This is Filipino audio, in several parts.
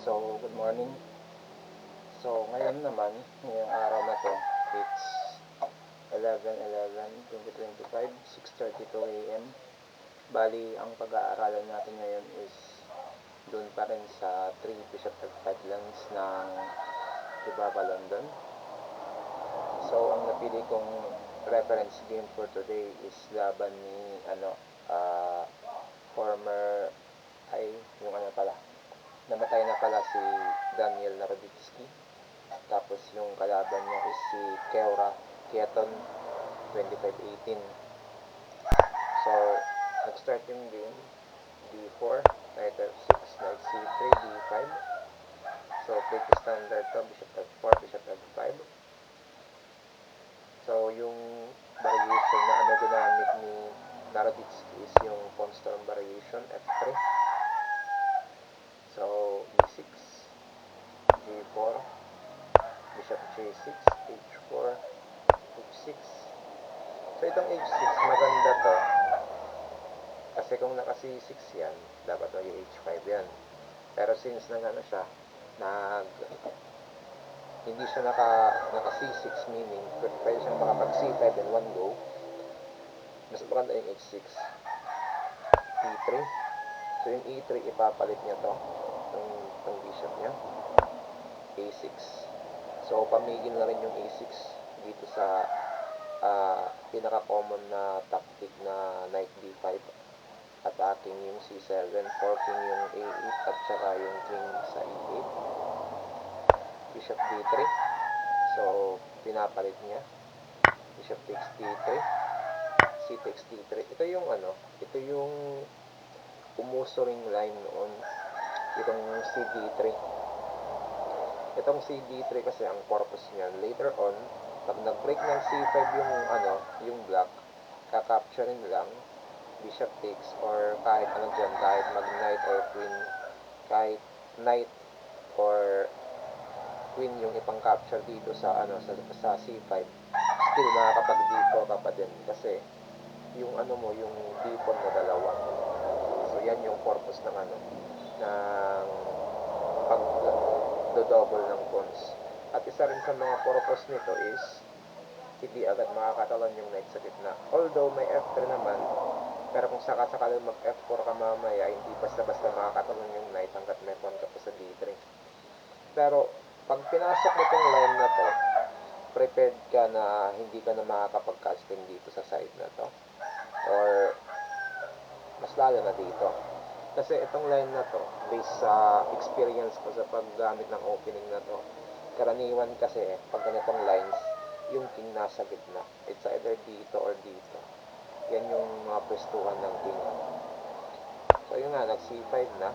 So, good morning. So, ngayon naman, ngayong araw na to, it's 11/11/2025, 6:32 a.m. Bali, ang pag-aaralan natin ngayon is doon pa rin sa 3 Bishop Headlands ng Ibaba, London. So, ang napili kong reference game for today is laban ni former namatay na pala si Daniel Naroditsky. Tapos yung kalaban niya is si Keaton 2518. So, nag-start yung game. D4, Knight F6, Knight C3, D5. So, play standard to, Bishop F4, Bishop F5. So, yung variation na ginamit ni Naroditsky is yung Pawn Storm variation, F3. So, E6, G4, Bishop J6, H4, H6. So, itong H6, maganda to. Kasi kung naka C6 yan, dapat mag-H5 yan. Pero since siya, hindi siya naka C6, meaning pwede siyang makapag C5 in one go. Mas maganda yung H6. E3. So, yung E3, ipapalit niya to. Itong bishop niya. A6. So, pamigil na rin yung A6 dito sa pinaka-common na tactic na Knight D5. Attacking yung C7, forking yung A8 at saka yung king sa E8. Bishop D3. So, pinapalit niya. Bishop takes D3. C takes D3. Ito yung umuso ring line noon. Itong CD3. Itong CD3 kasi ang purpose niyan, later on, pag nag-break ng C5 yung black, kakapturein lang, bishop takes, or kahit kahit mag-knight or queen, kahit knight or queen yung ipang-capture dito sa C5, still makakapag-d4 ka pa din kasi yung yung d-pawn na dalawa. So yan yung purpose ng pag-double ng pawns. At isa rin sa mga purpose nito is hindi agad makakatalon yung knight sa gitna. Although may F3 naman, pero kung sakasakali mag-F4 ka mamaya, hindi basta-basta makakatalon yung knight hanggat may pawn ka pa sa D3. Pero pag pinasok mo tong line na to, prepared ka na hindi ka na makakapag-casting dito sa side na to. Or mas lalo na dito. Kasi itong line na to, based sa experience ko sa paggamit ng opening na to, karaniwan kasi pag ganitong lines, yung king nasa gitna. It's either dito or dito. Yan yung mga pwestuhan ng king. So yun nga, nag-C5 na.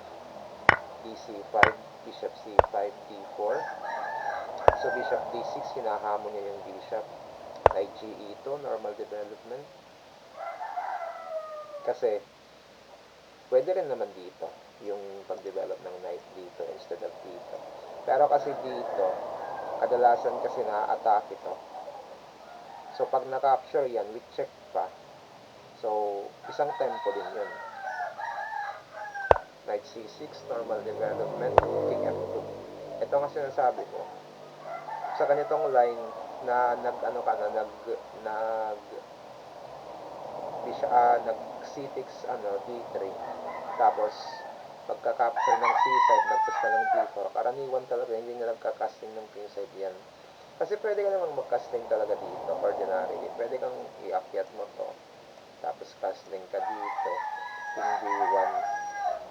D-C5, Bishop C5, D4. So Bishop D6, hinahamon niya yung bishop. Knight G2, normal development. Kasi pwede rin naman dito yung pag-develop ng knight dito instead of dito. Pero kasi dito, kadalasan kasi na-attack ito. So, pag na-capture yan, with check pa. So, isang tempo din yun. Knight C6, normal development, King F2. Ito nga sinasabi ko. Sa ganitong line na nag C6 D3, tapos pagka-capture ng C5 nagpusta ng D4, karaniwan talaga hindi na nagka-casting ng king side yan. Kasi pwede ka namang mag-casting talaga dito, ordinarily. Pwede kang i-akyat mo to, tapos casting ka dito, king D1,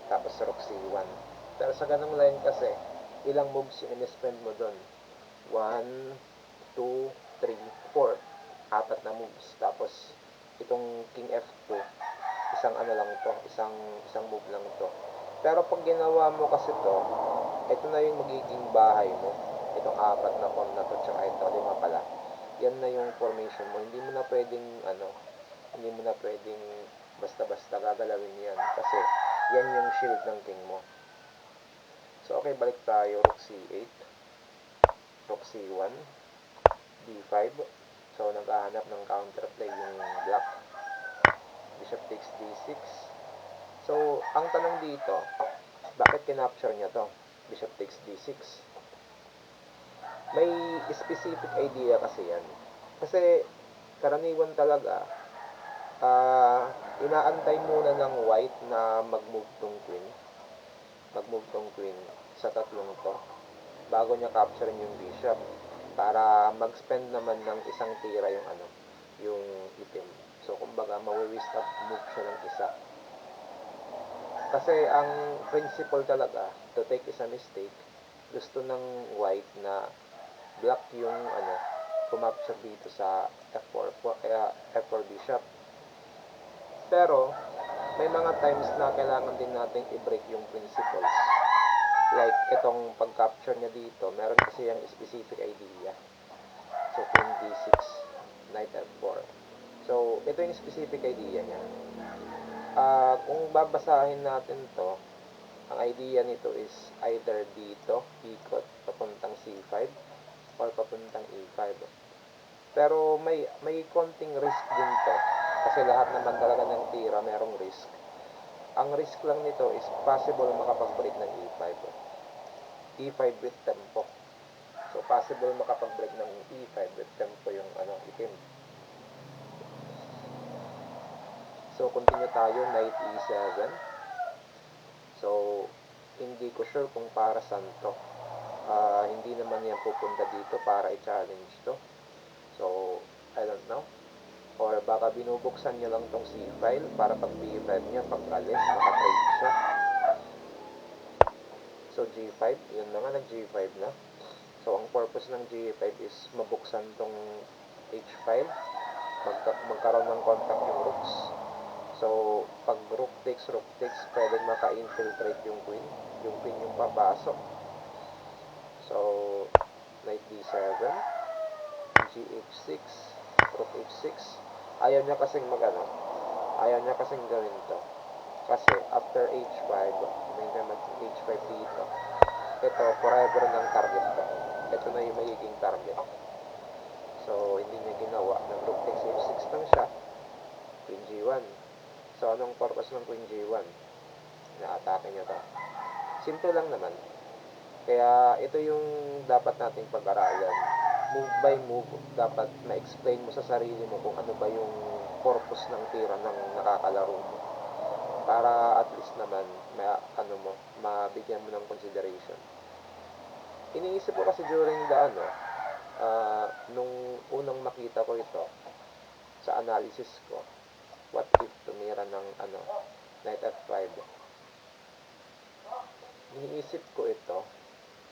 tapos rook C1. Pero sa ganung line kasi, ilang moves yung in-spend mo doon? 1, 2, 3, 4. Apat na moves. Tapos, itong king F2, isang move lang to. Pero pag ginawa mo kasi to, ito na yung magiging bahay mo. Itong apat na pawn na to, tsaka ito, 5 pala. Yan na yung formation mo. Hindi mo na pwedeng basta-basta gagalawin yan. Kasi, yan yung shield ng king mo. So, okay, balik tayo. Rook C8. Rook C1. D5. So, naghahanap ng counterplay yung black. Bishop takes D6. So, ang tanong dito, bakit kinapture niya to? bishop takes d6. May specific idea kasi yan. Kasi karaniwan talaga, inaantay muna ng white na mag-move tong queen. Mag-move tong queen sa tatlong to bago niya capturein yung bishop para mag-spend naman ng isang tira yung yung itim. So kumbaga mawi-waste up move siya ng isa. Kasi ang principle talaga to take is a mistake. Gusto ng white na block yung pumapture dito sa F4 F4 bishop. Pero may mga times na kailangan din nating i-break yung principles. Like itong pag-capture niya dito, meron kasi yung specific idea. So queen d6, knight f4. So ito yung specific idea niya. Kung babasahin natin to, ang idea nito is either dito, ikot, papuntang c5, or papuntang e5. Pero may konting risk din to. Kasi lahat naman talaga ng tira merong risk. Ang risk lang nito is possible makapag-break ng e5. e5 with tempo. So possible makapag-break ng e5 with tempo yung itim. So continue tayo, knight e7. So hindi ko sure kung para saan to. Hindi naman yan pupunta dito para i-challenge to. So I don't know. Or baka binubuksan niya lang tong c-file para pag b5 niya, pag alis, makatrade siya. So g5, yun na nga, nag-g5 na. So ang purpose ng g5 is mabuksan tong h-file, magkaroon ng contact yung rooks. So pag rook takes, pwedeng maka-infiltrate yung queen yung papasok. So knight d7, gh6, rook h6. Ayaw niya kasing gawin to. Kasi after h5, may h5 dito. Ito, forever ng target to. Ito na yung magiging target. So, hindi niya ginawa. Nag-rook takes h6 lang siya. Queen g1. So, anong purpose ng queen g1? Na-atake niya to. Simple lang naman. Kaya, ito yung dapat nating pag-aralan. Move by move, dapat ma-explain mo sa sarili mo kung ano ba yung purpose ng tira ng nakakalaro mo. Para at least naman, mabigyan mo ng consideration. Iniisip ko kasi during the nung unang makita ko ito, sa analysis ko, what if tumira ng knight f5. Iniisip ko ito,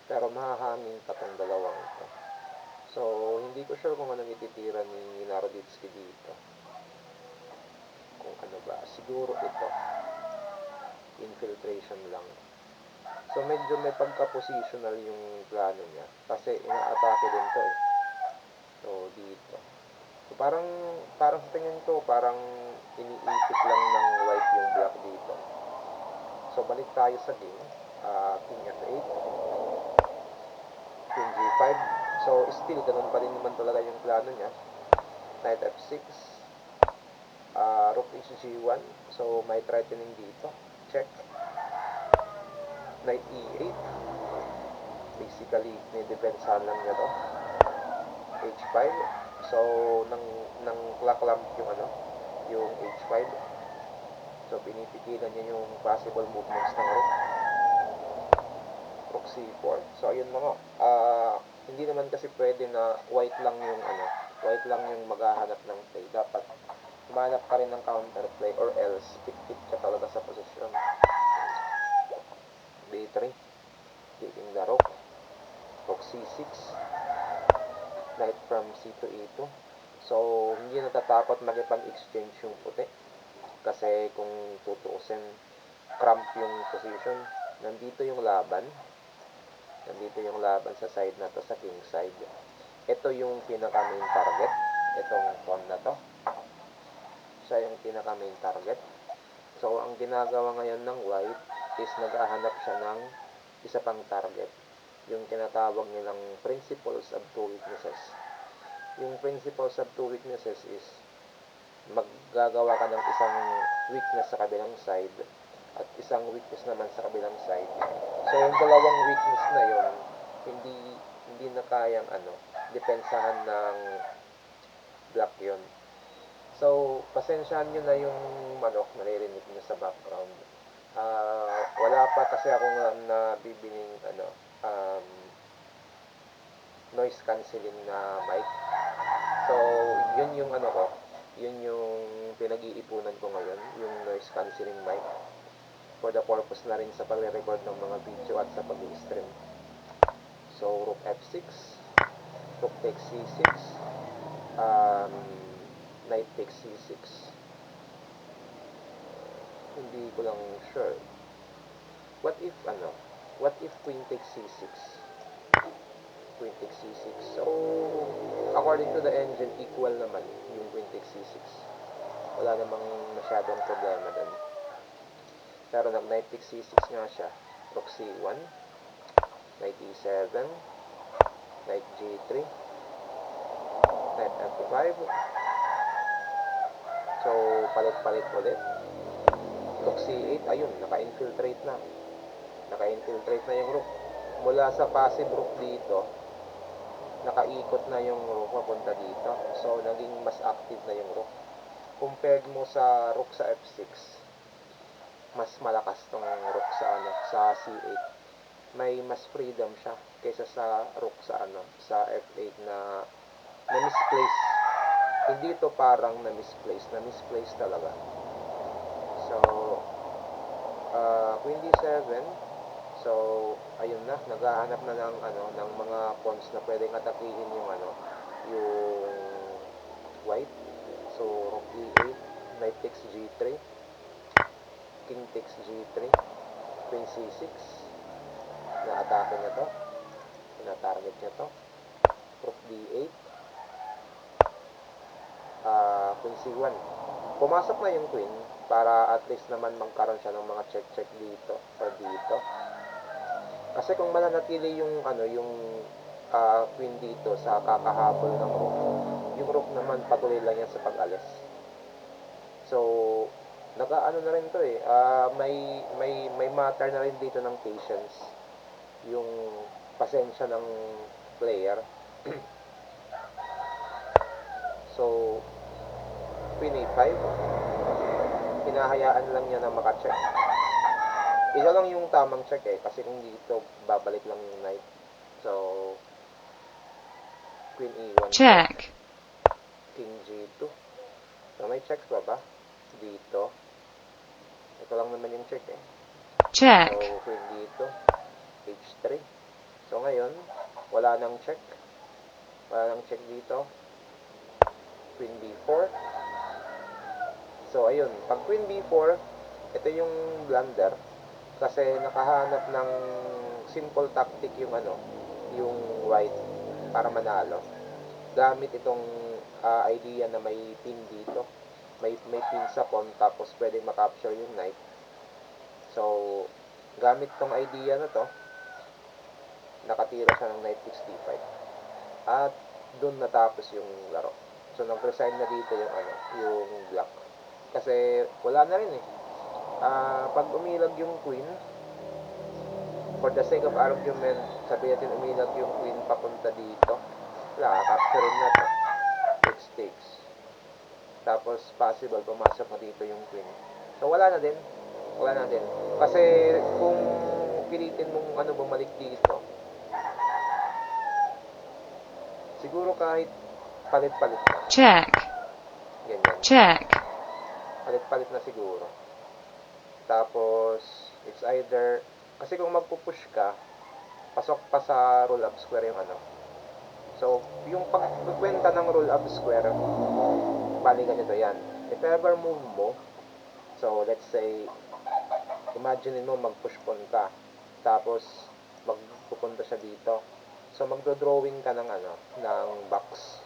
pero mahahangin pa tong dalawang ito. So, hindi ko sure kung anong ititira ni Naroditsky dito. Kung ano ba, siguro ito. Infiltration lang. So, medyo may pagka-positional yung plano niya. Kasi, ina-atake din to eh. So, dito. So, parang sa tingin ko, parang iniipit lang ng white yung block dito. So, balik tayo sa game. King f8. King g5. So, still, ganun pa rin naman talaga yung plano niya. Knight f6. Rook hg1. So, may threatening dito. Check. Knight e8. Basically, nidepensahan lang niya to. h5. So, nang clamp yung h5. So, pinipigilan niya yung possible movements ng rook. Rook c4. So, ayun mga, hindi naman kasi pwede na white lang yung maghahanap ng play. Dapat humanap ka rin ng counterplay or else pit-pit ka talaga sa posisyon. b3, taking the rook. Rook c6, knight from c to e2. So, hindi natatakot makipag-exchange yung puti. Kasi kung tutuusin, cramp yung position. Nandito yung laban sa side na to, sa king side. Ito yung pinaka main target, itong pawn na to. Siya yung pinaka main target. So, ang ginagawa ngayon ng white is naghahanap siya ng isa pang target. Yung tinatawag nilang principles of two weaknesses. Yung principles of two weaknesses is maggagawa ka ng isang weakness sa kabilang side at isang weakness naman sa kabilang side. So yung dalawang weakness na yun, hindi na kayang depensahan ng black yun. So pasensyahan nyo na yung manok naririnig nyo sa background. Wala pa kasi ako nabibining noise cancelling na mic. So yun yung yun yung pinag-iipunan ko ngayon, yung noise cancelling mic, for the purpose na rin sa pagre-record ng mga video at sa pag-i-stream. So rook f6, rook takes c6, knight takes c6. Hindi ko lang sure. What if queen takes c6? Queen takes c6. So according to the engine, equal naman yung queen takes c6. Wala namang masyadong problema dun. Pero nag-knight takes c6 nga siya. Rook c1, knight e7, knight g3, knight f5. So palit-palit ulit. Rook c8, ayun, naka-infiltrate na. Naka-infiltrate na yung rook. Mula sa passive rook dito, nakaikot na yung rook papunta dito. So naging mas active na yung rook. Compared mo sa rook sa f6, mas malakas tong rook sa c8. May mas freedom siya kaysa sa rook sa f8 na misplace. Hindi ito parang na misplace talaga. So queen d7. So ayun na, naghahanap na ng mga pawns na pwedeng atakihin yung white. So rook e8, knight takes g3, king takes g3, queen c6. Na-atake niya to. Na-target niya to. Rook d8, queen c1. Pumasok na yung queen para at least naman magkaroon siya ng mga check dito or dito. Kasi kung mananatili yung queen dito sa kakahabol ng rook, yung rook naman patuloy lang yan sa pag-alis. So na rin to may matter na rin dito ng patience, yung pasensya ng player. So queen a5, hinahayaan lang niya na maka-check. Ito lang yung tamang check kasi kung dito babalik lang yung knight. So queen e1 check, king g2. So may checks ba dito? Ito lang naman yung check check, So queen dito, h3. So ngayon wala nang check dito. Queen b4. So ayun, pag queen b4, ito yung blunder kasi nakahanap ng simple tactic yung white para manalo. Gamit itong idea na may pin dito. May pin sa pawn tapos pwedeng makapture yung knight. So gamit tong idea na to, nakatira siya ng knight takes d5. At doon natapos yung laro. So nag-resign na dito yung black. Kasi wala na rin pag umilag yung queen, for the sake of argument, sabihin natin umilag yung queen papunta dito, wala, capturein na to. Takes. Tapos possible pumasok na dito yung queen. So wala na din. Kasi kung pilitin mong bumalik dito, siguro kahit palit-palit na. check, Ganyan. check, Palit-palit na siguro. Tapos, it's either, kasi kung magpupush ka, pasok pa sa roll-up square yung So, yung pagkwenta ng roll-up square, bali ganito yan. If ever move mo, so let's say, imagine mo mag-push pawn ka, tapos magpupunta siya dito. So, magdo-drawing ka ng ng box.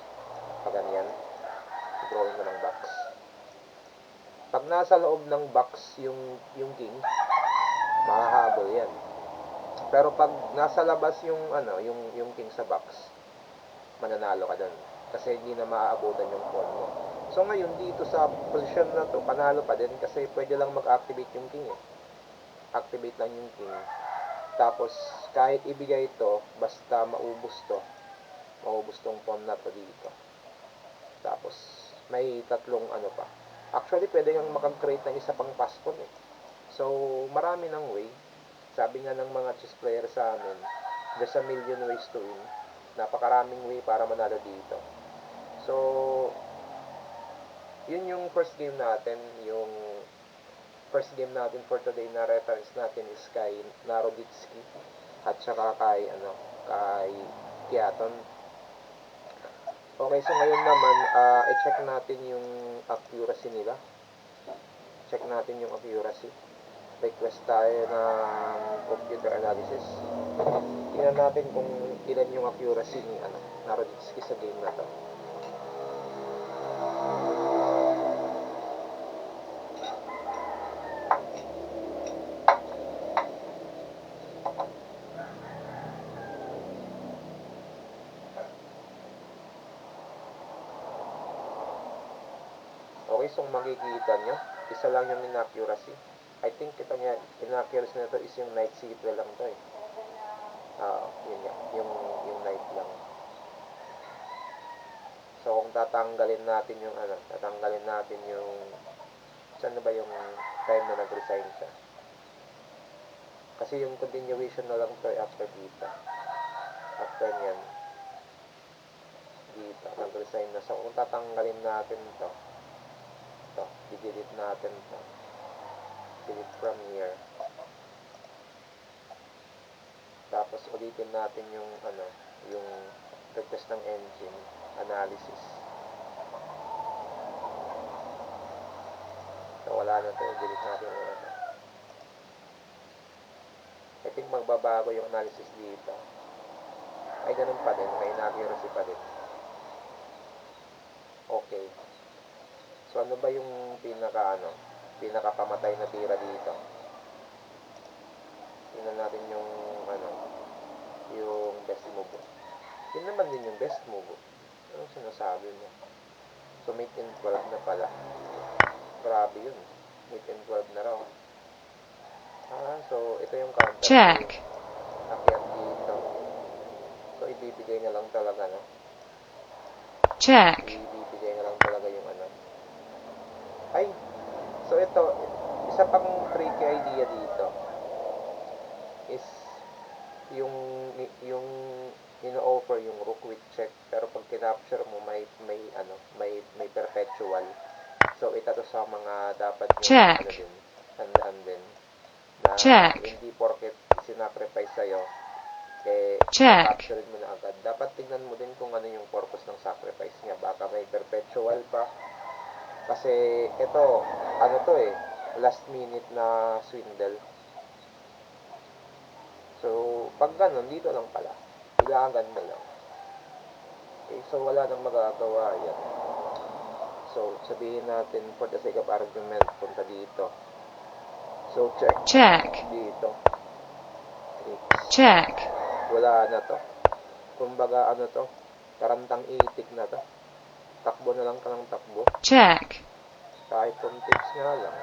Pag ganyan, drawing ka ng box. Pag nasa loob ng box yung king, makahabol yan. Pero pag nasa labas yung king sa box, mananalo ka doon. Kasi hindi na maaabutan yung pawn mo. So ngayon dito sa posisyon na to, panalo pa din kasi pwede lang mag-activate yung king activate lang yung king. Tapos, kahit ibigay ito, basta maubos tong pawn na to dito. Tapos, may tatlong ano pa. Actually, pwede kang makag-create ng isa pang pass pawn eh. So, marami ng way. Sabi nga ng mga chess player sa amin, there's a million ways to win. Napakaraming way para manalo dito. So, yun yung first game natin. Yung first game natin for today na reference natin is kay Naroditsky at saka kay Kiaton. Okay, so ngayon naman, i-check natin yung accuracy nila. Check natin yung accuracy. Request tayo ng computer analysis. Tingnan natin kung ilan yung accuracy ni Naroditsky sa game na to. Okay, so makikita nyo, isa lang yung inaccuracy. I think ito nga, inaccuracy na to is yung knight c3 lang to eh. Yun nga, yung knight lang. So, kung tatanggalin natin yung saan na ba yung time na nag-resign siya? Kasi yung continuation na lang to after dito. After nyan, dito, nag-resign na. So, kung tatanggalin natin to, i-delete natin to. Delete from here. Tapos, ulitin natin yung request ng engine analysis. So, wala na to. Delete natin yung I think magbabago yung analysis dito. Ay, ganun pa din. May inaccuracy pa din. Okay. So, ano ba yung pinakapamatay na tira dito? Tingnan natin yung best move. Yun naman din yung best move. Anong sinasabi mo? So, mate in 12 na pala. Grabe yun. Mate in 12 na raw. So, ito yung counter. Check. Akyat dito. So, ibibigay na lang talaga, no? Check. Ibibigay na lang talaga yung Ay! So, ito, isa pang tricky idea dito is yung ino-offer yung rook with check, pero pag kinapture mo may perpetual. So ito to sa mga dapat yung check. tandaan din na check. hindi porket sinacrifice sa'yo check. capture mo na agad. Dapat tingnan mo din kung ano yung purpose ng sacrifice niya. Baka may perpetual pa. Kasi ito, last minute na swindle. So, pag ganun, dito lang pala. Ilagan mo lang. Okay, so wala nang magagawa yan. So, sabihin natin, for the sake of argument, punta dito. So, check. Check. Dito. Check. Wala na to. Kumbaga, karantang itik na to. Takbo na lang ka ng takbo. Check. Kahit tips nga lang.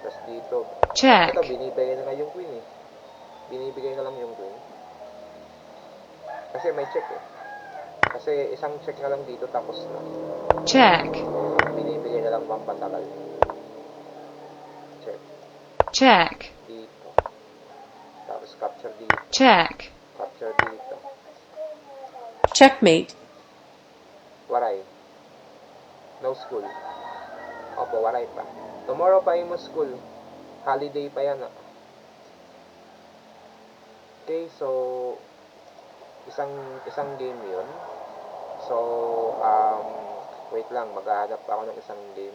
Tapos dito. Check. Ito, binibigay na nga yung queen eh. Binibigay na lang yung queen. Kasi may check eh. Kasi isang check na lang dito tapos na. Check. Binibigay na lang pampatagal. Check. Check. Dito. Tapos capture dito. Check. Capture dito. Checkmate. Waray. No school. Opo, waray pa. Tomorrow pa mo school. Holiday pa yan ah. Okay, so isang game 'yun. So wait lang, maghahanap ako ng isang game.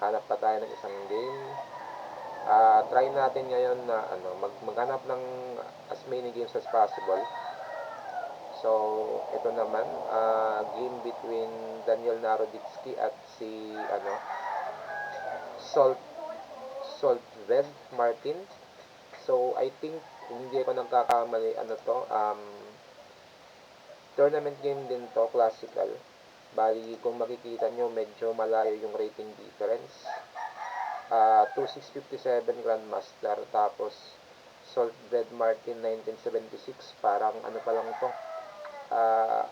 Hanap pa tayo ng isang game. Try natin ngayon na maghanap ng as many games as possible. So ito naman game between Daniel Naroditsky at si Soltved Martin. So, I think, kung hindi ako nagkakamali, tournament game din to, classical. Bali, kung makikita nyo, medyo malayo yung rating difference. 2657 Grandmaster, tapos Saltbread Martin 1976, parang ano pa lang to, ah,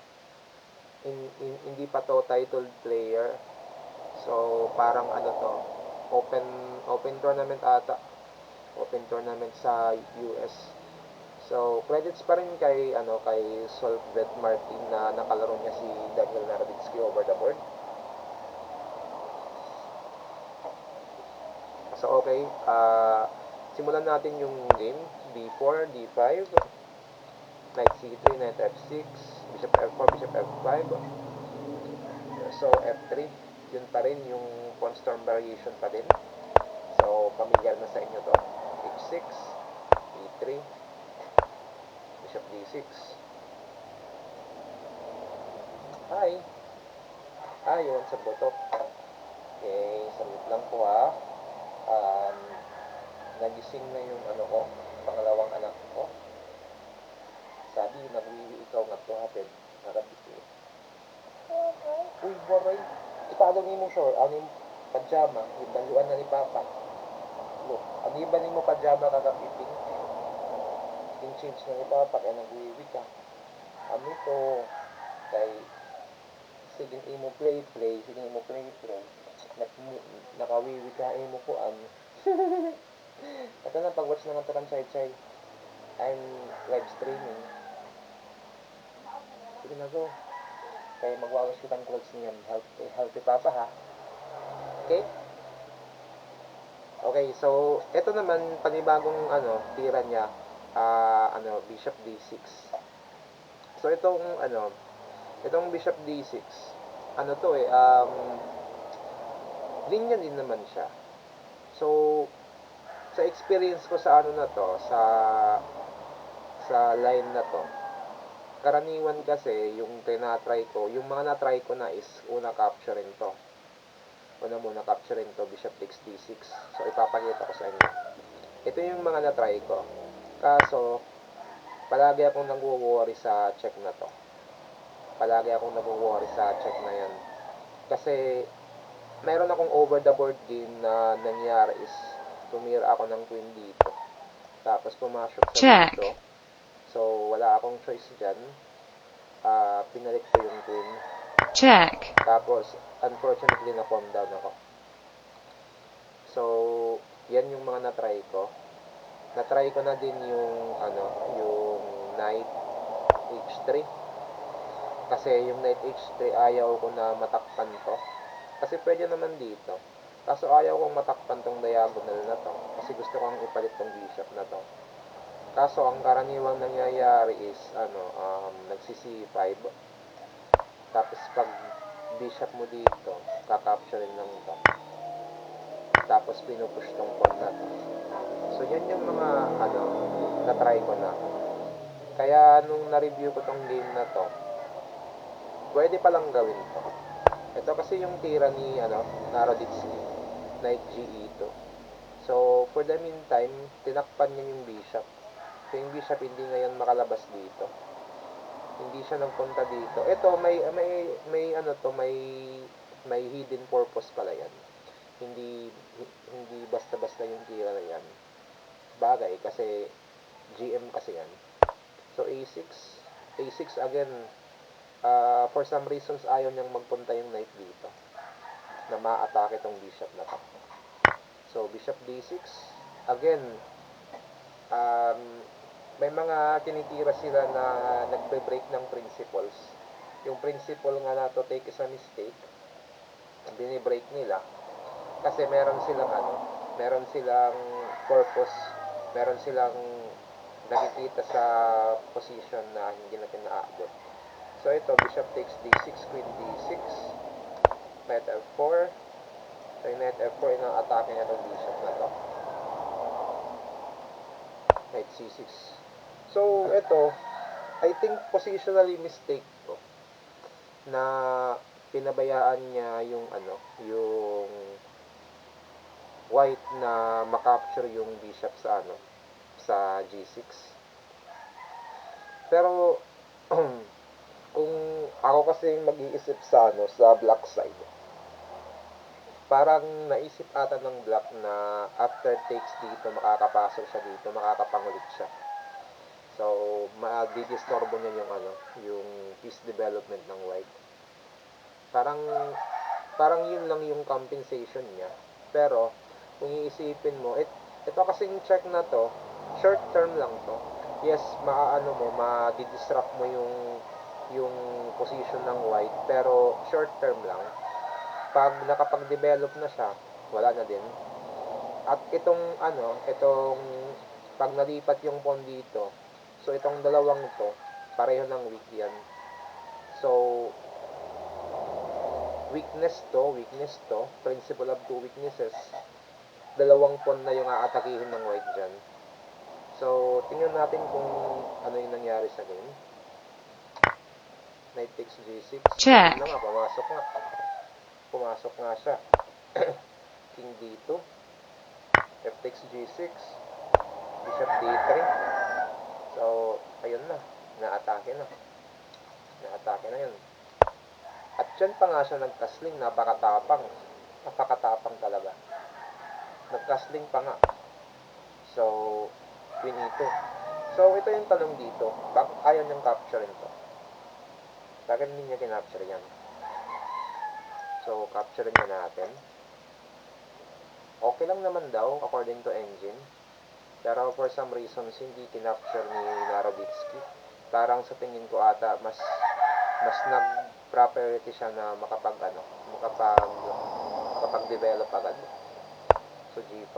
hindi pa to titled player. So parang ano to, open tournament ata, open tournament sa US. So credits pa rin kay Saltbread Martin na nakalaro niya si Daniel Naroditsky over the board. So okay, simulan natin yung game. D4, D5, Knight C3, Knight F6, Bishop F4, Bishop F5. So F3, yun pa rin yung pawn storm variation pa din. So familiar na sa inyo to. H6, E3, Bishop D6. Yun sa botok. Okay, sabit lang po nagising na yung pangalawang anak ko. Sabi, nagwiwi ikaw nga to hapin. Nakabiti. Uy, boray. Ipalo ni mo sure, ano yung pajama, yung baluan na ni Papa. Look, ano yung ba ni mo pajama kakapiping? Yung change na ni Papa, kaya nagwiwi ka. Ano to? Kay, sige mo play, sige mo play. Nakawiwi ka, mo ko Ito na, pag-watch na ng tarang chay-chay. I'm live streaming. Sige na go. Kaya magwawas kitang clothes niyan. Healthy Papa ha. Okay? Okay, so ito naman panibagong tira niya. Bishop D6. So itong Bishop D6, linya din naman siya. So sa experience ko sa sa line na to, karaniwan kasi yung yung mga na-try ko na is una capturein to. Muna capturein to, Bishop takes D6. So ipapakita ko sa inyo. Ito yung mga na-try ko. Kaso palagi akong nagwo-worry sa check na to. Palagi akong nagwo-worry sa check na yan. Kasi mayroon akong over the board game na nangyari is tumira ako ng queen dito. Tapos pumasok sa Check. dito. So, wala akong choice dyan. Pinalik ko yung queen. Check. Tapos, unfortunately, na-palm down ako. So, yan yung mga na-try ko. Na-try ko na din yung knight h3. Kasi yung knight h3, ayaw ko na matakpan to. Kasi pwede naman dito. Kaso ayaw kong matakpan tong diagonal na to. Kasi gusto kong ipalit tong bishop na to. Kaso ang karaniwang nangyayari is nagsi-c5. Tapos pag bishop mo dito, kakapturein lang to. Tapos pinupush tong pawn na to. So yan yung mga na-try ko na. Kaya nung na-review ko tong game na to, pwede palang gawin to. Ito kasi yung tira ni Naroditsky, Knight G2. So, for the meantime, tinakpan niya yung bishop. So, yung bishop hindi ngayon makalabas dito. Hindi siya nagpunta dito. Ito, may hidden purpose pala yan. Hindi basta-basta yung tira na yan. Bagay, kasi GM kasi yan. So, A6 again, for some reasons ayaw niyang magpunta yung knight dito na ma-atake tong bishop na to. So bishop d6 again, may mga tinitira sila na nagbe-break ng principles. Yung principle nga na to take is a mistake, bini-break nila kasi meron silang purpose, meron silang nakikita sa position na hindi natin naaabot. So ito, bishop takes d6, queen d6, knight f4. So yung knight f4, ina-atake niya itong bishop na to. Knight c6. So ito, I think positionally mistake to na pinabayaan niya yung white na makapture yung bishop sa g6. Pero kung ako kasi mag-iisip sa black side, parang naisip ata ng black na after takes dito, makakapasok siya dito, makakapangulit siya. So, madidisturbo niya yung yung piece development ng white. Parang yun lang yung compensation niya. Pero, kung iisipin mo, ito kasing check na to, short term lang to. Yes, ma-disrupt mo yung position ng white, pero short term lang. Pag nakapag-develop na siya, wala na din. At itong pag nalipat yung pawn dito, so itong dalawang to, pareho ng weak yan. So, weakness to, principle of two weaknesses, dalawang pawn na yung aatakihin ng white dyan. So, tingnan natin kung ano yung nangyari sa game. Knight takes g6. Check. Yun na nga, pumasok nga siya. King d2, f takes g6, bishop d3. So, ayun na, naatake na yun. At dyan pa nga siya nagkasling, napakatapang talaga. Nagkasling pa nga. So, queen e2. So, ito yung tanong dito, bakit ayaw niyang capturein to? Bakit hindi niya kinapture yan? So, capturein na natin. Okay lang naman daw, according to engine. Pero for some reasons, hindi kinapture ni Naroditsky. Parang sa tingin ko ata, mas nag-priority siya na makapag-develop agad. So, g5.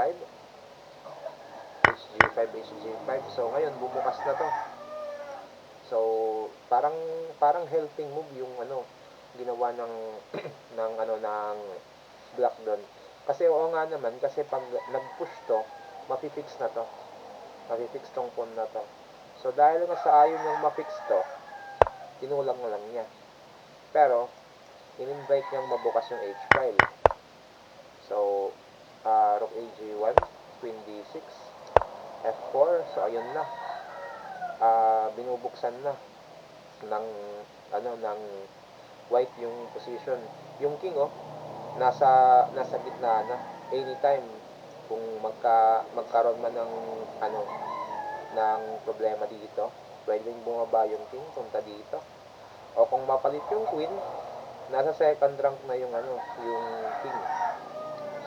hg5, hg5. So, ngayon, bumukas na to. So, parang helping move yung ginawa ng ng black doon. Kasi oo nga naman, kasi pag nag-push to, mafi-fix na to. Mafi-fix tong pawn na to. So, dahil nga sa ayaw niyang ma-fix to, tinulang na lang niya. Pero, in-invite niyang mabukas yung h-file. So, rook ag1, queen d6, f4. So, ayun na. Binubuksan na ng white yung position. Yung king nasa gitna na. Anytime kung magkaroon man ng ng problema dito, pwedeng bumaba yung king punta dito. O kung mapalit yung queen, nasa second rank na yung yung king.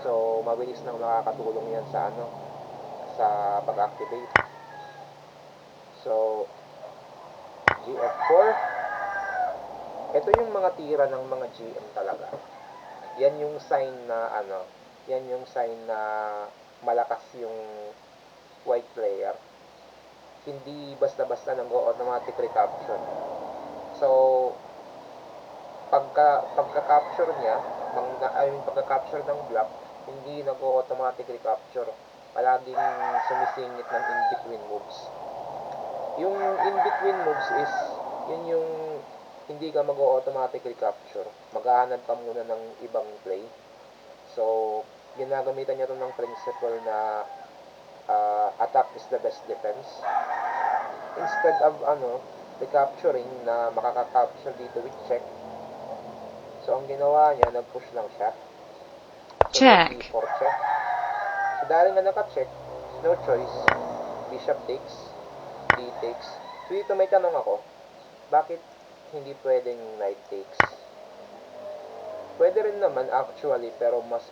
So mabilis nang nakakatulong yan sa sa pag-activate. So gf4. Ito yung mga tira ng mga GM talaga. Yan yung sign na yan yung sign na malakas yung white player. Hindi basta-basta nag-automatic recapture. So, pagka-capture niya, pagka-capture ng black, hindi nag-automatic recapture. Palaging sumisingit ng in-between moves. Yung in-between moves is, yun yung hindi ka mag-automatic recapture. Maghahanap ka muna ng ibang play. So, ginagamitan niya ito ng principle na attack is the best defense. Instead of recapturing na makaka-capture dito with check. So, ang ginawa niya, nag-push lang siya. So, Check. d4 check. So, dahil nga naka-check, no choice. Bishop takes, d takes. So, dito may tanong ako, bakit hindi pwedeng knight takes? Pwede rin naman actually, pero mas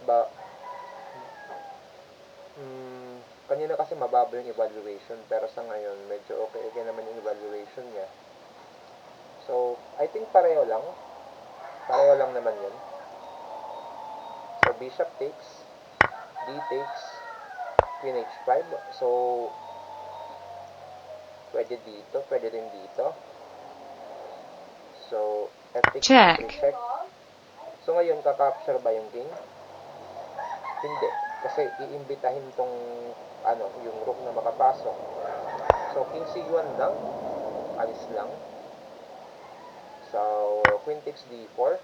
kanina kasi mababa yung evaluation, pero sa ngayon medyo okay naman yung evaluation niya. So I think pareho lang naman yun. So bishop takes, d takes, queen h5. So pwede dito, pwede rin dito. So f takes, Check. check. So ngayon, kakapture ba yung king? Hindi. Kasi iimbitahin tong yung rook na makapasok. So king c1 lang. Alis lang. So queen takes d4.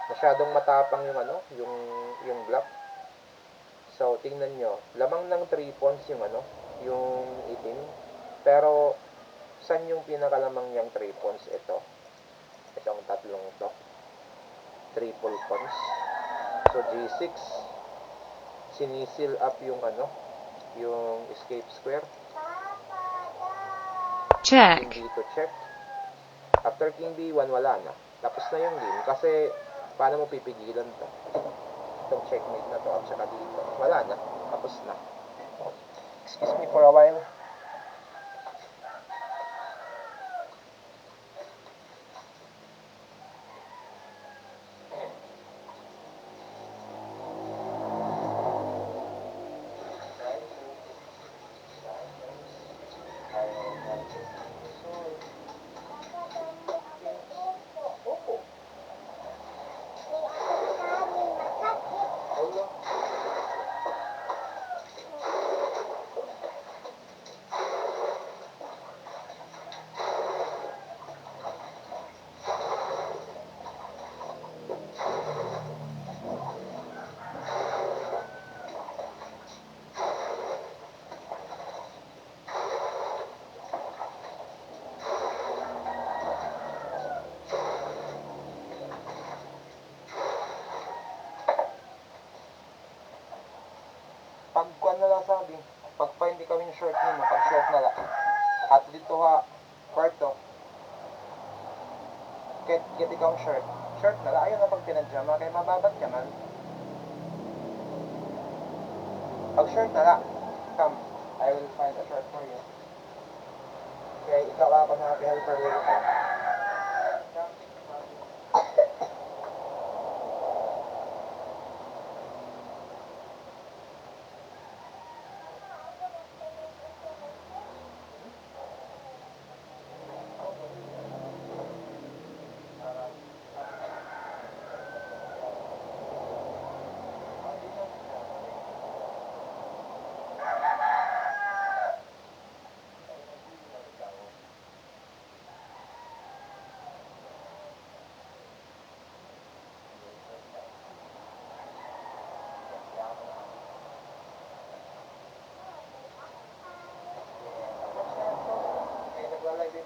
Masyadong matapang yung yung black. So tingnan nyo, lamang ng 3 pawns yung yung itim. Pero saan yung pinakalamang yung 3 pawns? Itong tatlong to. Triple pawns. So G6, sinisil up yung yung escape square. check, King D2 check. After King D1, wala na. Tapos na yung game. Kasi, paano mo pipigilan to? Itong checkmate na to at saka dito. Wala na. Tapos na. Excuse me for a while. Pag na lang sabi, pag pa hindi kami short nimo, pag short na lang. At dito ha, kwarto. Get ikaw short. Short na lang. Ayaw na pag pinadjama, kaya mababat ka man. Pag short na lang, come. I will find a short for you. Okay, ikaw ako na happy helper later.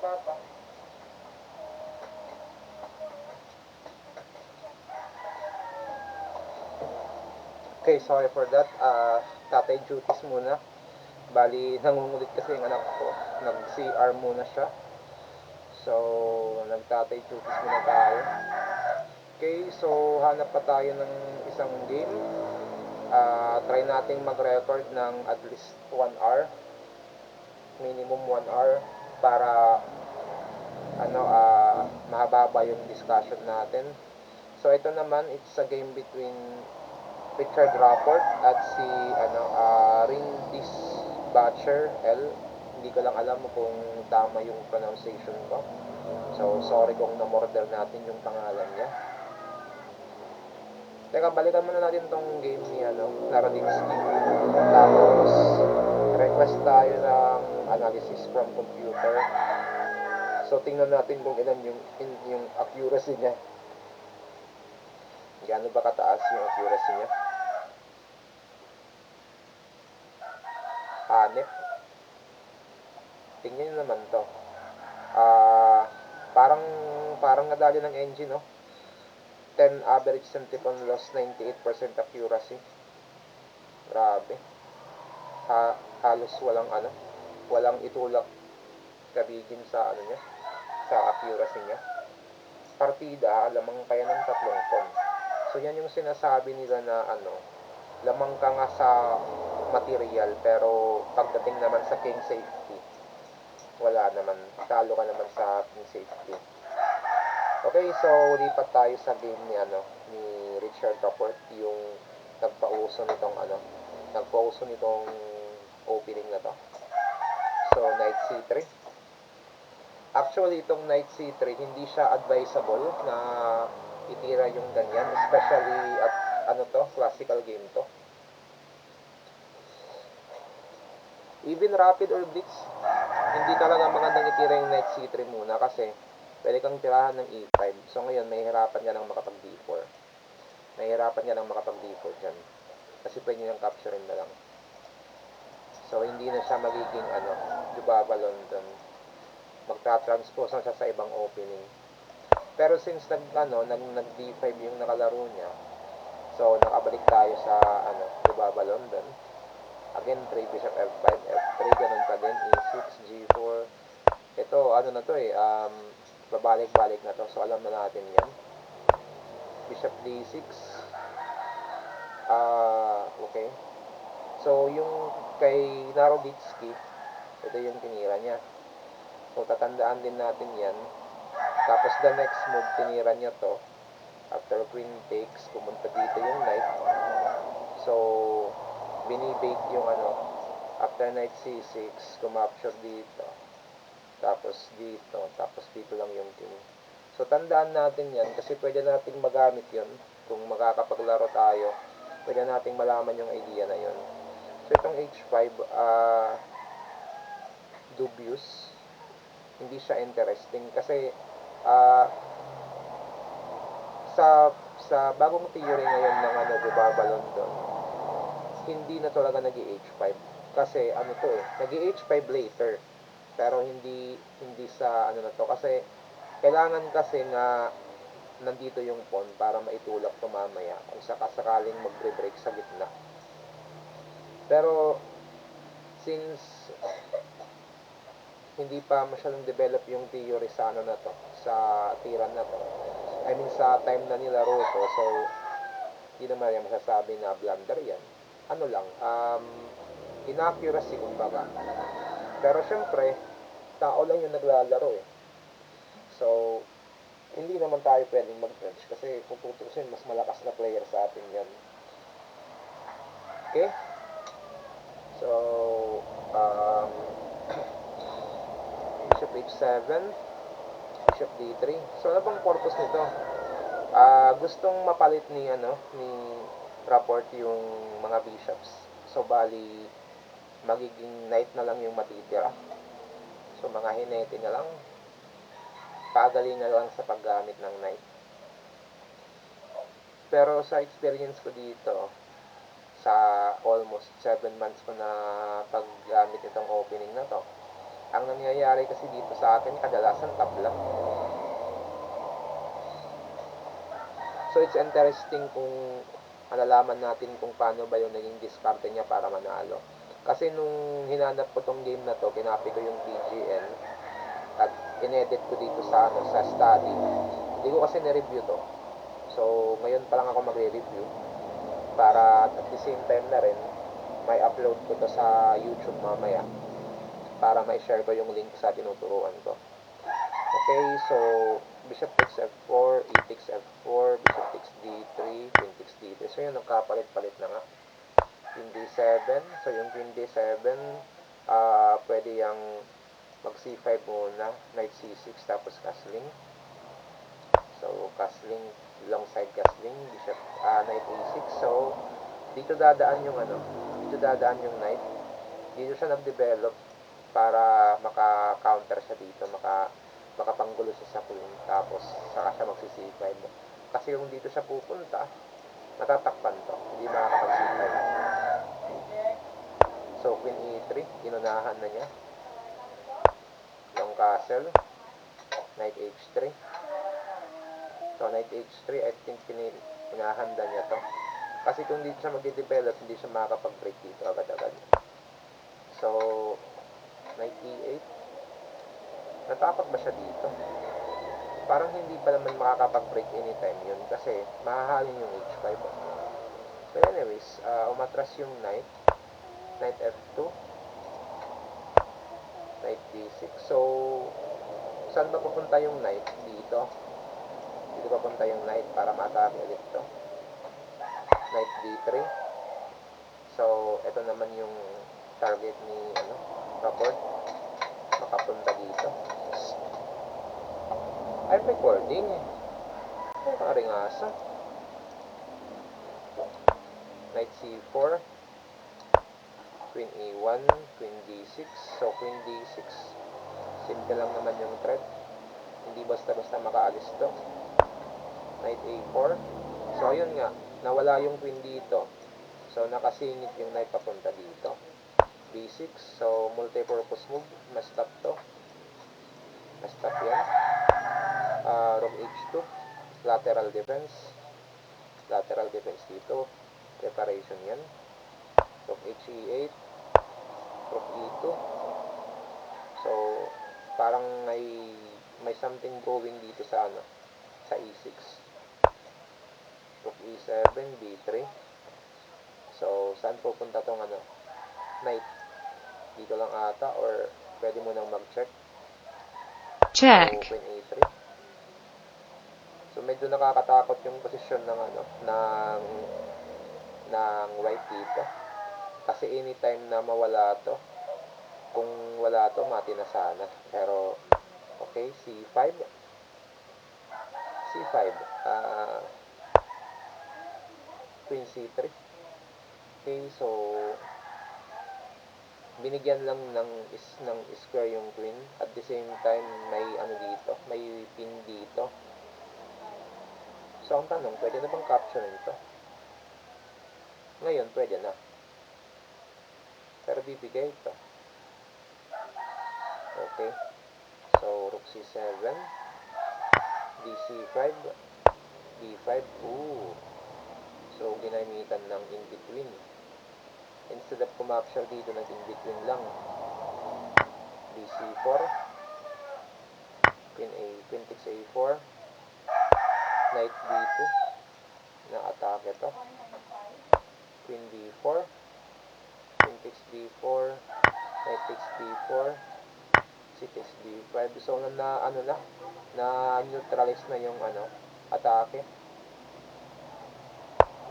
Papa. Okay, sorry for that. Tatay duties muna. Bali, nangungulit kasi yung anak ko. Nag-CR muna siya. So, nag-tatay duties muna tayo. Okay, so hanap pa tayo ng isang game. Try nating mag-record ng at least 1 hour. Minimum 1 hour para mahaba yung discussion natin. So ito naman, it's a game between Richard Rapport at si Rindis Batcher L. Hindi ko lang alam kung tama yung pronunciation ko. So sorry kung na-murder natin yung pangalan niya. Teka, balikan muna natin tong game ni Narodinsky. Tapos request tayo ng analysis from computer. So, tingnan natin kung ilan yung accuracy niya. Gaano ba kataas yung accuracy niya? Hanep. Tingnan nyo naman to. Parang nadali ng engine, no? 10 average centipon loss, 98% accuracy. Grabe. Halos walang itulak kabigin sa niya, sa accuracy niya. Partida, lamang kaya ng 3 kon. So yan yung sinasabi nila na lamang ka nga sa material, pero pagdating naman sa king safety, wala naman, talo ka naman sa king safety. Okay, so lipat tayo sa game ni Richard Rapport, yung nagpauso nitong opening na to. So knight c3. Actually, itong knight c3, hindi siya advisable na itira yung ganyan, especially at classical game to. Even rapid or blitz, hindi talaga magandang itira yung knight c3 muna kasi pwede kang tirahan ng e5. So ngayon, mahihirapan ka ng makapag-d4. Dyan. Kasi pwede niyang capturein na lang. So hindi na siya magiging Jubabalon dun. Magta-transpose na siya sa ibang opening. Pero since nag-d5 yung nakalaro niya, So, nakabalik tayo sa, ibabalon doon. Again, 3 bishop f5, f3, ganun pa din, e6, g4. Ito, na to eh, babalik-balik na to. So, alam na natin yan. Bishop d6. Okay. So, yung kay Naroditsky, ito yung tinira niya. So, tatandaan din natin yan. Tapos, the next move, tinira niya to. After queen takes, pumunta dito yung knight. So, binibake yung after knight c6, kumapture dito. Tapos dito. Tapos dito lang yung king. So, tandaan natin yan kasi pwede nating magamit yun. Kung makakapaglaro tayo, pwede nating malaman yung idea na yun. So, itong h5, dubious. Hindi siya interesting kasi sa bagong theory ngayon ng Babylon doon, hindi na talaga nag-H5 kasi to nag-H5 later pero hindi sa na to kasi kailangan kasi nga nandito yung pawn para maitulak to mamaya kung sakaling magbre-break sa gitna. Pero since hindi pa masyadong develop yung theory sa na to, sa tiran na to, I mean sa time na nilaro to, so hindi naman yung masasabi na blunder yan. Lang, inaccuracy kumbaga. Pero syempre, tao lang yung naglalaro eh. So, hindi naman tayo pwedeng mag-judge kasi kung tutusin, mas malakas na player sa atin yan. Okay? So, Bishop h7, Bishop d3. So, ano bang purpose nito? Gustong mapalit ni Rapport yung mga bishops. So, bali, magiging knight na lang yung matitira. So, mga hinete na lang. Pagaling na lang sa paggamit ng knight. Pero sa experience ko dito, sa almost 7 months ko na paggamit itong opening na to, ang nangyayari kasi dito sa akin, kadalasan tabla. So, it's interesting kung malalaman natin kung paano ba yung naging diskarte niya para manalo. Kasi nung hinanap ko tong game na to, kinapi ko yung PGN at inedit ko dito sa study. Hindi ko kasi na-review to. So, ngayon pa lang ako magre-review para at the same time na rin may upload ko to sa YouTube mamaya para may share ko yung link sa tinuturuan ko. Okay, so Bishop takes f4, E takes f4, Bishop takes d3, Queen takes d3. So yun, nagkapalit-palit na nga. Queen d7. So yung Queen d7, pwede yung mag c5 muna, Knight c6, tapos castling. So castling, long side castling, Bishop, Knight a6. So dito dadaan yung Knight. Dito siya nag-develop para maka-counter siya dito, makapanggulo siya sa queen, tapos saka siya magsi-c5. Kasi yung dito siya pupunta, matatakpan to, hindi makakapag-c5. So, queen e3, inunahan na niya. Long castle, knight h3. So, knight h3, I think pinahanda niya to. Kasi kung dito siya mag-develop, hindi siya makakapag-break dito agad-agad. So, knight e8. Natakot ba siya dito? Parang hindi pa naman makakapag-break anytime yun kasi mahahalin yung h5. But anyways, umatras yung knight. Knight f2. Knight d6. So, saan ba pupunta yung knight? Dito. Dito papunta yung knight para ma-atake ulit to. Knight d3. So, ito naman yung target ni Rapport. Makapunta dito. I'm recording eh. Ay, karingasa. Knight c4. Queen e1. Queen d6. So, Queen d6. Simple lang naman yung threat. Hindi basta-basta makaalis to. Knight a4. So, ayun nga. Nawala yung queen dito. So, nakasingit yung knight papunta dito. b6. So, multi-purpose move. Mas-stop to. Mas-stop yan. Rook h2. Lateral defense. lateral defense dito. Preparation yan. Rook HE8, Rook E2. So, parang may something going dito sa sa E6. Rook E7, B3. So, saan pupunta tong knight? Dito lang ata, or pwede mo nang mag-check. check, So, Queen A3. So, medyo nakakatakot yung posisyon ng ng white dito. Kasi anytime na mawala to, kung wala to, mati na sana. Pero, okay, C5. C5. Queen C3. Okay, so, binigyan lang ng square yung queen. At the same time, may dito, may pin dito. So, ang tanong, pwede na bang capture ito? Ngayon, pwede na. Pero bibigay ito. Okay. So, Rook C7, BC5, D5. Ooh. So, ginamitan ng in-between. Instead of kumapture dito, nag-in-between lang. BC4, Queen takes A4, Knight B2, na-atake ito. Queen B4, Queen takes B4, Knight takes B4, C takes B5. So, na-neutralize na yung atake.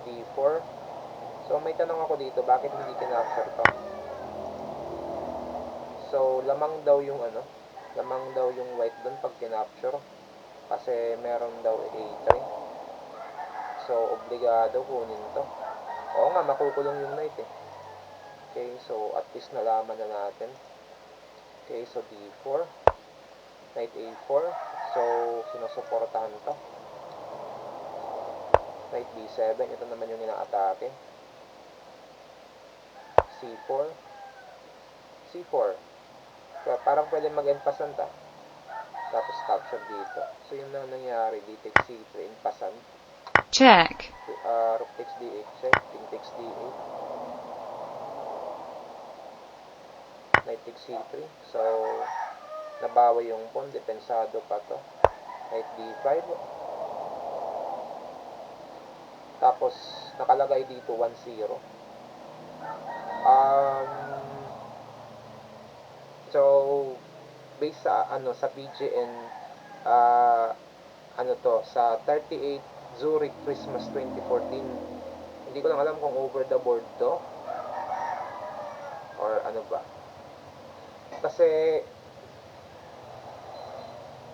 D4. So, may tanong ako dito, bakit hindi kinapture to? So, lamang daw yung white dun pag kinapture. Kasi meron daw A3. So, obligado kunin to. Oo nga, makukulong yung knight eh. Okay, so at least nalaman na natin. Okay, so D4. Knight A4. So, sinusuportahan to. Knight B7. Ito naman yung inaatake. C4. C4. Kaya parang pwede mag-enpasan ta. Tapos capture dito. So, yun na nangyari. D takes C3 in pasan. check, Rook takes D8 check. King takes D8. Knight takes C3. So, nabawi yung pawn. Depensado pa to. Knight D5. Tapos, nakalagay dito 1-0. So, based sa PGN, sa 38 Zurich Christmas 2014, hindi ko lang alam kung over the board to or ano ba. Kasi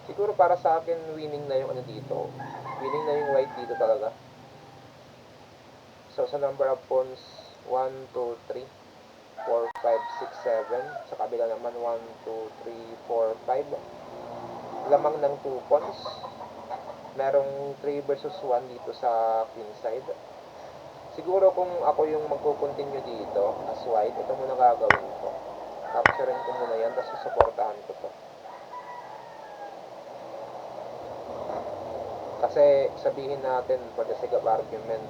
siguro para sa akin winning na yung dito. Winning na yung white dito talaga. So sa number of pawns 1, 2, 3, 4, 5, 6, 7. Sa kabila naman 1, 2, 3, 4, 5. Lamang ng 2 pawns. Merong 3 versus 1 dito sa queen side. Siguro kung ako yung magko-continue dito as white, ito muna gagawin ko. Capturein ko muna yan, tapos susuportahan ko to. Kasi sabihin natin, for the sake of argument,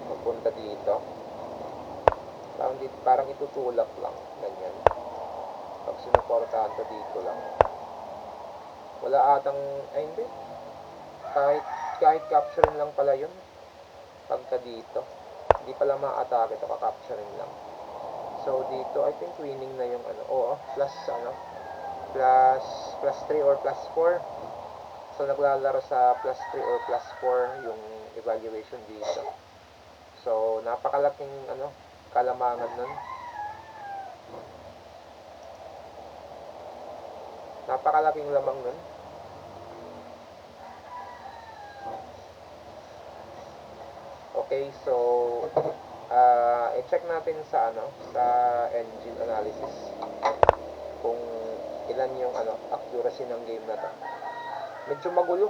magpunta dito. Parang itutulak lang, ganyan. Pag sinuportahan to dito lang. Wala atang, hindi. Kahit capturein lang pala yun. Pagka dito. Hindi pala ma-atake ito, ka-capturein lang. So, dito, I think winning na yung plus 3 or plus 4. So, naglalaro sa plus 3 or plus 4 yung evaluation dito. So, napakalaking kalamangan nun. Napakalaking lamang nun. Okay, so i-check natin sa engine analysis kung ilan yung accuracy ng game na to. Medyo magulo.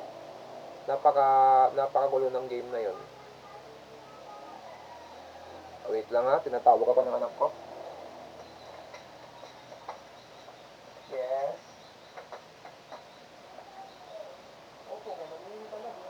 Napakagulo ng game na yon. Wait lang ha, tinatawag ako ng anak ko. Yes. Okay, naman yun talaga.